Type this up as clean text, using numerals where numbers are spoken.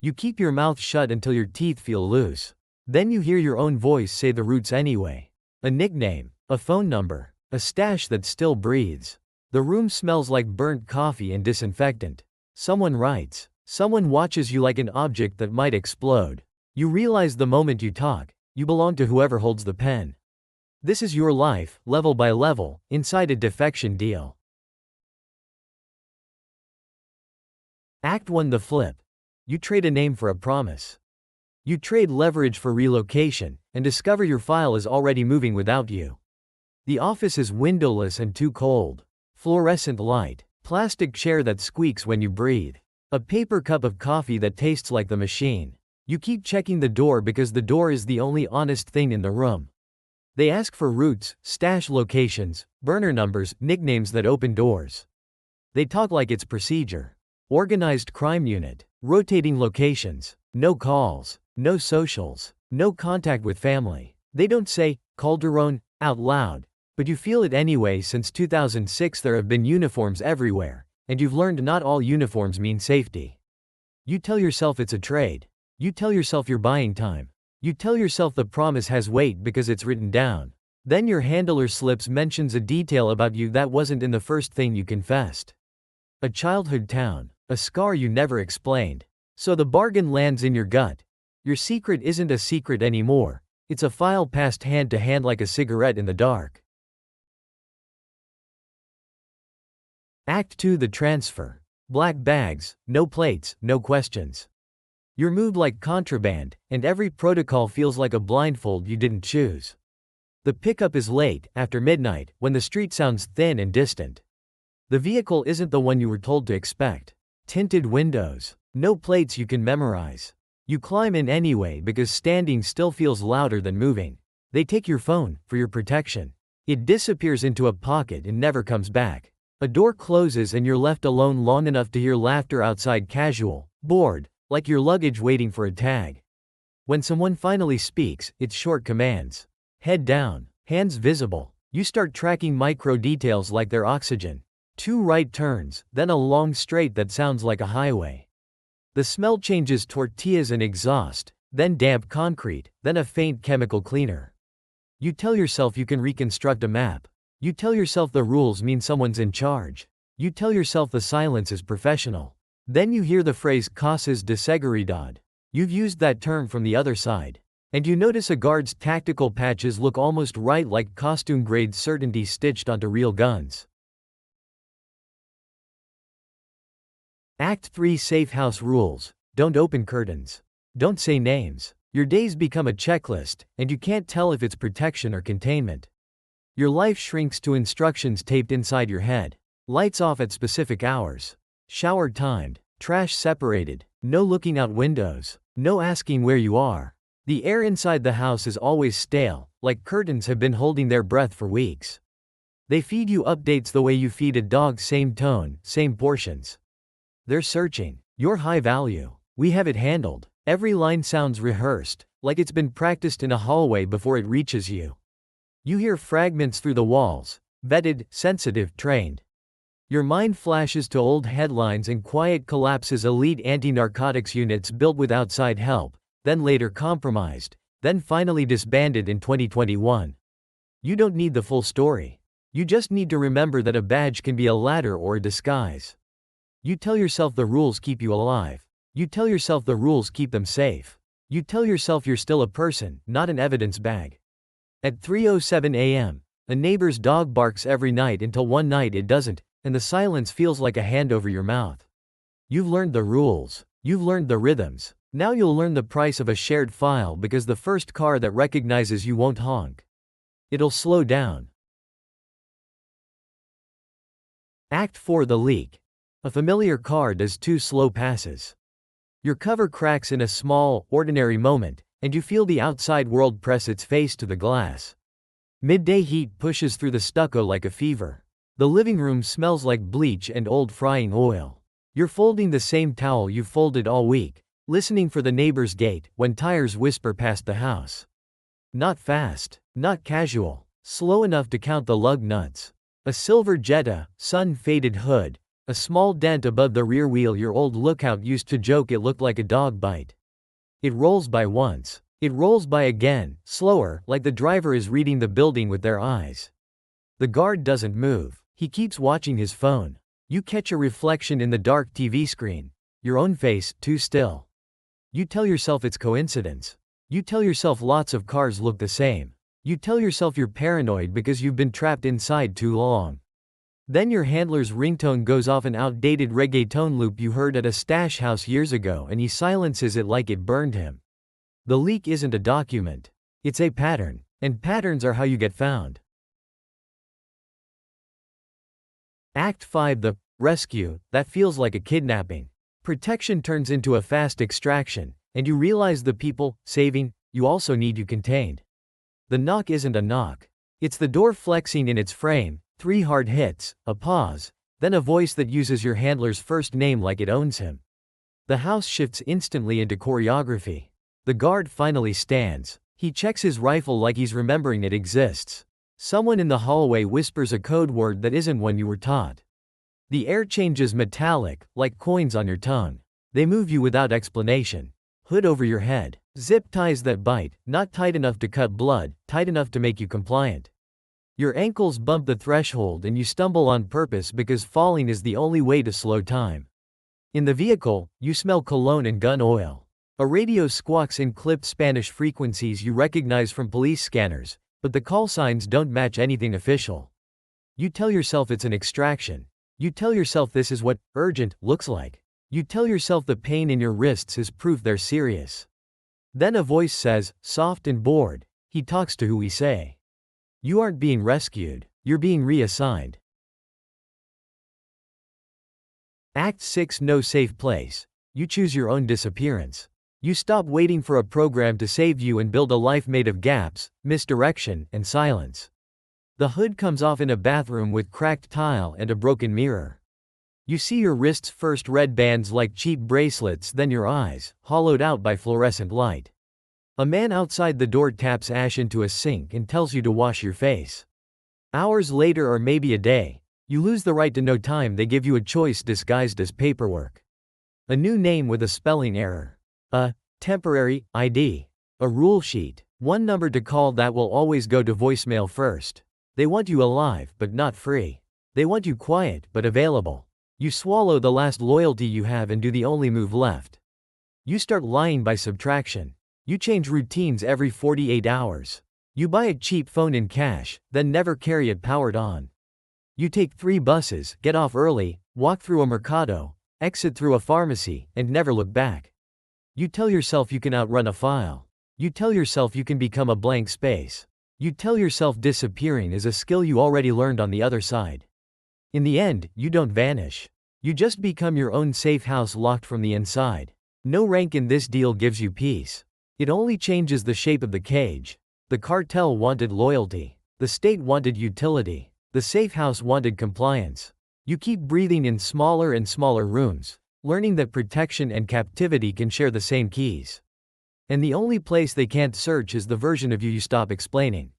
You keep your mouth shut until your teeth feel loose. Then you hear your own voice say the roots anyway. A nickname, a phone number, a stash that still breathes. The room smells like burnt coffee and disinfectant. Someone writes. Someone watches you like an object that might explode. You realize the moment you talk, you belong to whoever holds the pen. This is your life, level by level, inside a defection deal. Act 1: The flip. You trade a name for a promise. You trade leverage for relocation, and discover your file is already moving without you. The office is windowless and too cold. Fluorescent light. Plastic chair that squeaks when you breathe. A paper cup of coffee that tastes like the machine. You keep checking the door because the door is the only honest thing in the room. They ask for routes, stash locations, burner numbers, nicknames that open doors. They talk like it's procedure. Organized crime unit. Rotating locations. No calls. No socials. No contact with family. They don't say, Calderon, out loud. But you feel it anyway. Since 2006 there have been uniforms everywhere, and you've learned not all uniforms mean safety. You tell yourself it's a trade. You tell yourself you're buying time. You tell yourself the promise has weight because it's written down. Then your handler slips mentions a detail about you that wasn't in the first thing you confessed. A childhood town. A scar you never explained. So the bargain lands in your gut. Your secret isn't a secret anymore. It's a file passed hand to hand like a cigarette in the dark. Act 2: The transfer. Black bags, no plates, no questions. You're moved like contraband, and every protocol feels like a blindfold you didn't choose. The pickup is late, after midnight, when the street sounds thin and distant. The vehicle isn't the one you were told to expect. Tinted windows. No plates you can memorize. You climb in anyway because standing still feels louder than moving. They take your phone, for your protection. It disappears into a pocket and never comes back. A door closes and you're left alone long enough to hear laughter outside, casual, bored, like your luggage waiting for a tag. When someone finally speaks, it's short commands. Head down, hands visible. You start tracking micro details like their oxygen. 2 right turns, then a long straight that sounds like a highway. The smell changes: tortillas and exhaust, then damp concrete, then a faint chemical cleaner. You tell yourself you can reconstruct a map. You tell yourself the rules mean someone's in charge. You tell yourself the silence is professional. Then you hear the phrase "causas de seguridad." You've used that term from the other side. And you notice a guard's tactical patches look almost right, like costume-grade certainty stitched onto real guns. Act 3: Safe house rules. Don't open curtains. Don't say names. Your days become a checklist, and you can't tell if it's protection or containment. Your life shrinks to instructions taped inside your head. Lights off at specific hours. Shower timed. Trash separated. No looking out windows. No asking where you are. The air inside the house is always stale, like curtains have been holding their breath for weeks. They feed you updates the way you feed a dog: same tone, same portions. They're searching. You're high value. We have it handled. Every line sounds rehearsed, like it's been practiced in a hallway before it reaches you. You hear fragments through the walls. Vetted, sensitive, trained. Your mind flashes to old headlines and quiet collapses: elite anti-narcotics units built with outside help, then later compromised, then finally disbanded in 2021. You don't need the full story. You just need to remember that a badge can be a ladder or a disguise. You tell yourself the rules keep you alive. You tell yourself the rules keep them safe. You tell yourself you're still a person, not an evidence bag. At 3:07 a.m., a neighbor's dog barks every night until one night it doesn't, and the silence feels like a hand over your mouth. You've learned the rules. You've learned the rhythms. Now you'll learn the price of a shared file, because the first car that recognizes you won't honk. It'll slow down. Act 4: The leak. A familiar car does 2 slow passes. Your cover cracks in a small, ordinary moment, and you feel the outside world press its face to the glass. Midday heat pushes through the stucco like a fever. The living room smells like bleach and old frying oil. You're folding the same towel you've folded all week, listening for the neighbor's gate, when tires whisper past the house. Not fast, not casual, slow enough to count the lug nuts. A silver Jetta, sun-faded hood, A small dent above the rear wheel. Your old lookout used to joke it looked like a dog bite. It rolls by once. It rolls by again, slower, like the driver is reading the building with their eyes. The guard doesn't move. He keeps watching his phone. You catch a reflection in the dark TV screen. Your own face, too still. You tell yourself it's coincidence. You tell yourself lots of cars look the same. You tell yourself you're paranoid because you've been trapped inside too long. Then your handler's ringtone goes off, an outdated reggaeton loop you heard at a stash house years ago, and he silences it like it burned him. The leak isn't a document. It's a pattern. And patterns are how you get found. Act 5. The rescue. That feels like a kidnapping. Protection turns into a fast extraction, and you realize the people saving you also need you contained. The knock isn't a knock. It's the door flexing in its frame. 3 hard hits, a pause, then a voice that uses your handler's first name like it owns him. The house shifts instantly into choreography. The guard finally stands. He checks his rifle like he's remembering it exists. Someone in the hallway whispers a code word that isn't one you were taught. The air changes metallic, like coins on your tongue. They move you without explanation. Hood over your head. Zip ties that bite, not tight enough to cut blood, tight enough to make you compliant. Your ankles bump the threshold and you stumble on purpose because falling is the only way to slow time. In the vehicle, you smell cologne and gun oil. A radio squawks in clipped Spanish frequencies you recognize from police scanners, but the call signs don't match anything official. You tell yourself it's an extraction. You tell yourself this is what urgent looks like. You tell yourself the pain in your wrists is proof they're serious. Then a voice says, soft and bored, he talks to who we say. You aren't being rescued, you're being reassigned. Act 6. No safe place. You choose your own disappearance. You stop waiting for a program to save you and build a life made of gaps, misdirection, and silence. The hood comes off in a bathroom with cracked tile and a broken mirror. You see your wrists first, red bands like cheap bracelets, then your eyes, hollowed out by fluorescent light. A man outside the door taps ash into a sink and tells you to wash your face. Hours later, or maybe a day, you lose the right to know time. They give you a choice disguised as paperwork. A new name with a spelling error. A temporary ID. A rule sheet. One number to call that will always go to voicemail first. They want you alive, but not free. They want you quiet, but available. You swallow the last loyalty you have and do the only move left. You start lying by subtraction. You change routines every 48 hours. You buy a cheap phone in cash, then never carry it powered on. You take 3 buses, get off early, walk through a mercado, exit through a pharmacy, and never look back. You tell yourself you can outrun a file. You tell yourself you can become a blank space. You tell yourself disappearing is a skill you already learned on the other side. In the end, you don't vanish. You just become your own safe house, locked from the inside. No rank in this deal gives you peace. It only changes the shape of the cage. The cartel wanted loyalty. The state wanted utility. The safe house wanted compliance. You keep breathing in smaller and smaller rooms, learning that protection and captivity can share the same keys. And the only place they can't search is the version of you you stop explaining.